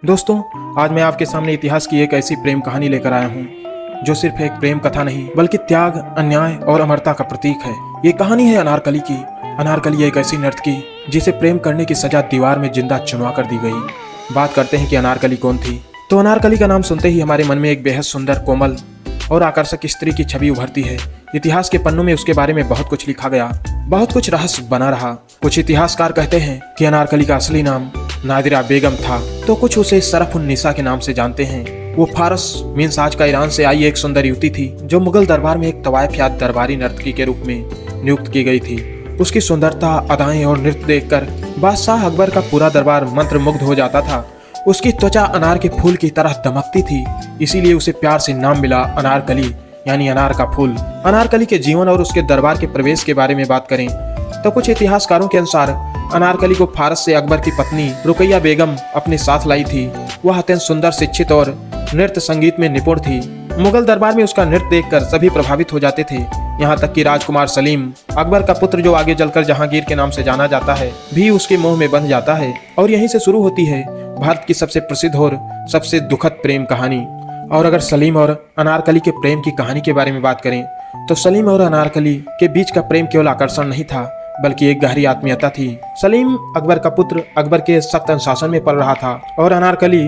दोस्तों, आज मैं आपके सामने इतिहास की एक ऐसी प्रेम कहानी लेकर आया हूँ जो सिर्फ एक प्रेम कथा नहीं बल्कि त्याग, अन्याय और अमरता का प्रतीक है। ये कहानी है अनारकली की। अनारकली एक ऐसी नर्तकी जिसे प्रेम करने की सजा दीवार में जिंदा चुनवा कर दी गई। बात करते हैं कि अनारकली कौन थी। तो अनारकली का नाम सुनते ही हमारे मन में एक बेहद सुंदर, कोमल और आकर्षक स्त्री की छवि उभरती है। इतिहास के पन्नों में उसके बारे में बहुत कुछ लिखा गया, बहुत कुछ रहस्य बना रहा। कुछ इतिहासकार कहते हैं कि अनारकली का असली नाम नादिरा बेगम था, तो कुछ उसे सरफ-उन-निसा के नाम से जानते हैं। वो फारस मीन्स आज का ईरान से आई एक सुंदर युवती थी जो मुगल दरबार में एक तवायफ या दरबारी नर्तकी के रूप में नियुक्त की गई थी। उसकी सुंदरता, अदाएं और नृत्य देखकर बादशाह अकबर का पूरा दरबार मंत्रमुग्ध हो जाता था। उसकी त्वचा अनार के फूल की तरह दमकती थी, इसीलिए उसे प्यार से नाम मिला अनारकली, यानी अनार का फूल। अनारकली के जीवन और उसके दरबार के प्रवेश के बारे में बात करें तो कुछ इतिहासकारों के अनुसार अनारकली को फारस से अकबर की पत्नी रुकैया बेगम अपने साथ लाई थी। वह अत्यंत सुंदर, शिक्षित और नृत्य संगीत में निपुण थी। मुगल दरबार में उसका नृत्य देखकर सभी प्रभावित हो जाते थे। यहाँ तक कि राजकुमार सलीम, अकबर का पुत्र जो आगे चलकर जहांगीर के नाम से जाना जाता है, भी उसके मोह में बंध जाता है। और यहीं से शुरू होती है भारत की सबसे प्रसिद्ध और सबसे दुखद प्रेम कहानी। और अगर सलीम और अनारकली के प्रेम की कहानी के बारे में बात करें तो सलीम और अनारकली के बीच का प्रेम केवल आकर्षण नहीं था बल्कि एक गहरी आत्मीयता थी। सलीम अकबर का पुत्र अकबर के सख्त अनुशासन में पल रहा था और अनारकली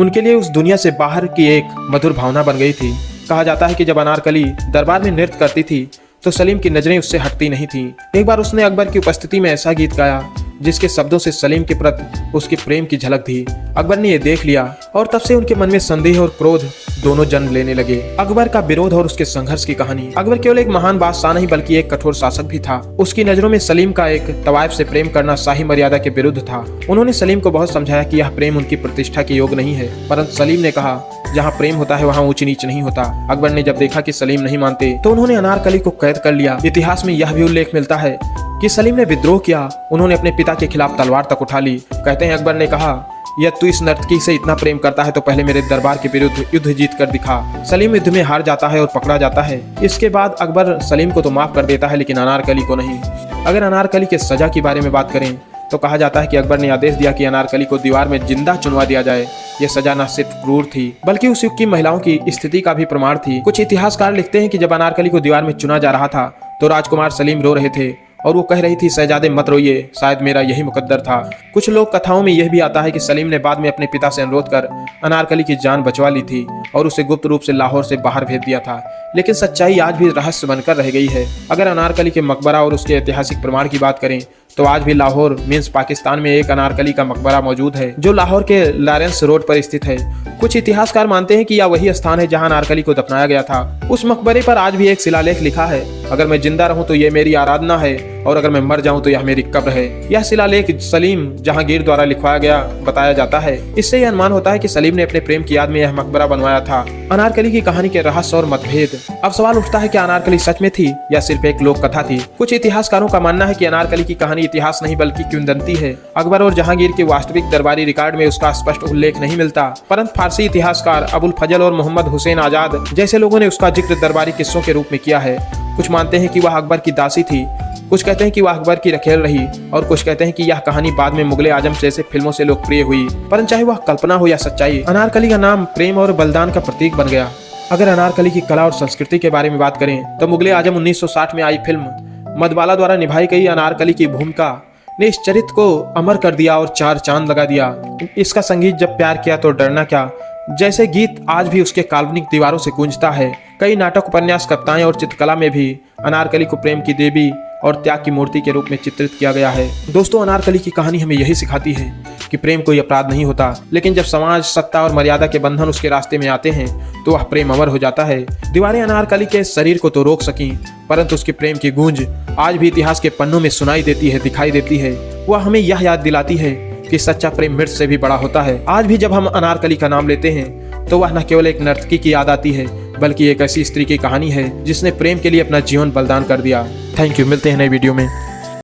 उनके लिए उस दुनिया से बाहर की एक मधुर भावना बन गई थी। कहा जाता है कि जब अनारकली दरबार में नृत्य करती थी तो सलीम की नजरें उससे हटती नहीं थीं। एक बार उसने अकबर की उपस्थिति में ऐसा गीत गाया जिसके शब्दों से सलीम के प्रति उसके प्रेम की झलक थी। अकबर ने यह देख लिया और तब से उनके मन में संदेह और क्रोध दोनों जन्म लेने लगे। अकबर का विरोध और उसके संघर्ष की कहानी। अकबर केवल एक महान बादशाह नहीं बल्कि एक कठोर शासक भी था। उसकी नजरों में सलीम का एक तवायफ से प्रेम करना शाही मर्यादा के विरुद्ध था। उन्होंने सलीम को बहुत समझाया कि यह प्रेम उनकी प्रतिष्ठा के योग्य नहीं है, परंतु सलीम ने कहा जहाँ प्रेम होता है वहाँ ऊंच नीच नहीं होता। अकबर ने जब देखा कि सलीम नहीं मानते तो उन्होंने अनारकली को कैद कर लिया। इतिहास में यह भी उल्लेख मिलता है कि सलीम ने विद्रोह किया। उन्होंने अपने पिता के खिलाफ तलवार तक उठा ली। कहते हैं अकबर ने कहा, यह तू इस नर्तकी से इतना प्रेम करता है तो पहले मेरे दरबार के विरुद्ध युद्ध जीत कर दिखा। सलीम युद्ध में हार जाता है और पकड़ा जाता है। इसके बाद अकबर सलीम को तो माफ कर देता है लेकिन अनारकली को नहीं। अगर अनारकली के सजा के बारे में बात करें तो कहा जाता है कि अकबर ने आदेश दिया कि अनारकली को दीवार में जिंदा चुनवा दिया जाए। यह सजा न सिर्फ क्रूर थी बल्कि उस युग की महिलाओं की स्थिति का भी प्रमाण थी। कुछ इतिहासकार लिखते हैं कि जब अनारकली को दीवार में चुना जा रहा था तो राजकुमार सलीम रो रहे थे और वो कह रही थी, शहजादे मत रोइए, शायद मेरा यही मुकद्दर था। कुछ लोक कथाओं में यह भी आता है कि सलीम ने बाद में अपने पिता से अनुरोध कर अनारकली की जान बचवा ली थी और उसे गुप्त रूप से लाहौर से बाहर भेज दिया था। लेकिन सच्चाई आज भी रहस्य बनकर रह गई है। अगर अनारकली के मकबरा और उसके ऐतिहासिक प्रमाण की बात करें तो आज भी लाहौर मीन्स पाकिस्तान में एक अनारकली का मकबरा मौजूद है जो लाहौर के लॉरेंस रोड पर स्थित है। कुछ इतिहासकार मानते हैं कि यह वही स्थान है जहां अनारकली को दफनाया गया था। उस मकबरे पर आज भी एक शिलालेख लिखा है, अगर मैं जिंदा रहूं तो ये मेरी आराधना है और अगर मैं मर जाऊं तो यह मेरी कब्र है। यह शिलालेख सलीम जहांगीर द्वारा लिखवाया गया बताया जाता है। इससे यह अनुमान होता है कि सलीम ने अपने प्रेम की याद में यह मकबरा बनवाया था। अनारकली की कहानी के रहस्य और मतभेद। अब सवाल उठता है कि अनारकली सच में थी या सिर्फ एक लोक कथा थी। कुछ इतिहासकारों का मानना है कि अनारकली की कहानी इतिहास नहीं बल्कि किंवदंती है। अकबर और जहांगीर के वास्तविक दरबारी रिकॉर्ड में उसका स्पष्ट उल्लेख नहीं मिलता, परंतु फारसी इतिहासकार अबुल फजल और मोहम्मद हुसैन आजाद जैसे लोगों ने उसका जिक्र दरबारी किस्सों के रूप में किया है। कुछ मानते हैं कि वह अकबर की दासी थी, कुछ कहते हैं कि वह अकबर की रखेल रही और कुछ कहते हैं कि यह कहानी बाद में मुगले आजम जैसे फिल्मों से लोकप्रिय हुई। परंतु चाहे वह कल्पना हो या सच्चाई, अनारकली का नाम प्रेम और बलिदान का प्रतीक बन गया। अगर अनारकली की कला और संस्कृति के बारे में बात करें तो मुगले आजम 1960 में आई फिल्म मधुबाला द्वारा निभाई गई अनारकली की भूमिका ने इस चरित्र को अमर कर दिया और चार चांद लगा दिया। इसका संगीत जब प्यार किया तो डरना क्या जैसे गीत आज भी उसके काल्पनिक दीवारों से गूंजता है। कई नाटक, उपन्यास, कविताएं और चित्रकला में भी अनारकली को प्रेम की देवी और त्याग की मूर्ति के रूप में चित्रित किया गया है। दोस्तों, अनारकली की कहानी हमें यही सिखाती है कि प्रेम कोई अपराध नहीं होता, लेकिन जब समाज, सत्ता और मर्यादा के बंधन उसके रास्ते में आते हैं तो वह प्रेम अमर हो जाता है। दीवारें अनारकली के शरीर को तो रोक सकी परंतु उसके प्रेम की गूंज आज भी इतिहास के पन्नों में सुनाई देती है, दिखाई देती है। वह हमें यह याद दिलाती है कि सच्चा प्रेम मृत्यु से भी बड़ा होता है। आज भी जब हम अनारकली का नाम लेते हैं तो वह न केवल एक नर्तकी की याद आती है बल्कि एक ऐसी स्त्री की कहानी है जिसने प्रेम के लिए अपना जीवन बलिदान कर दिया। Thank you. मिलते हैं नई वीडियो में।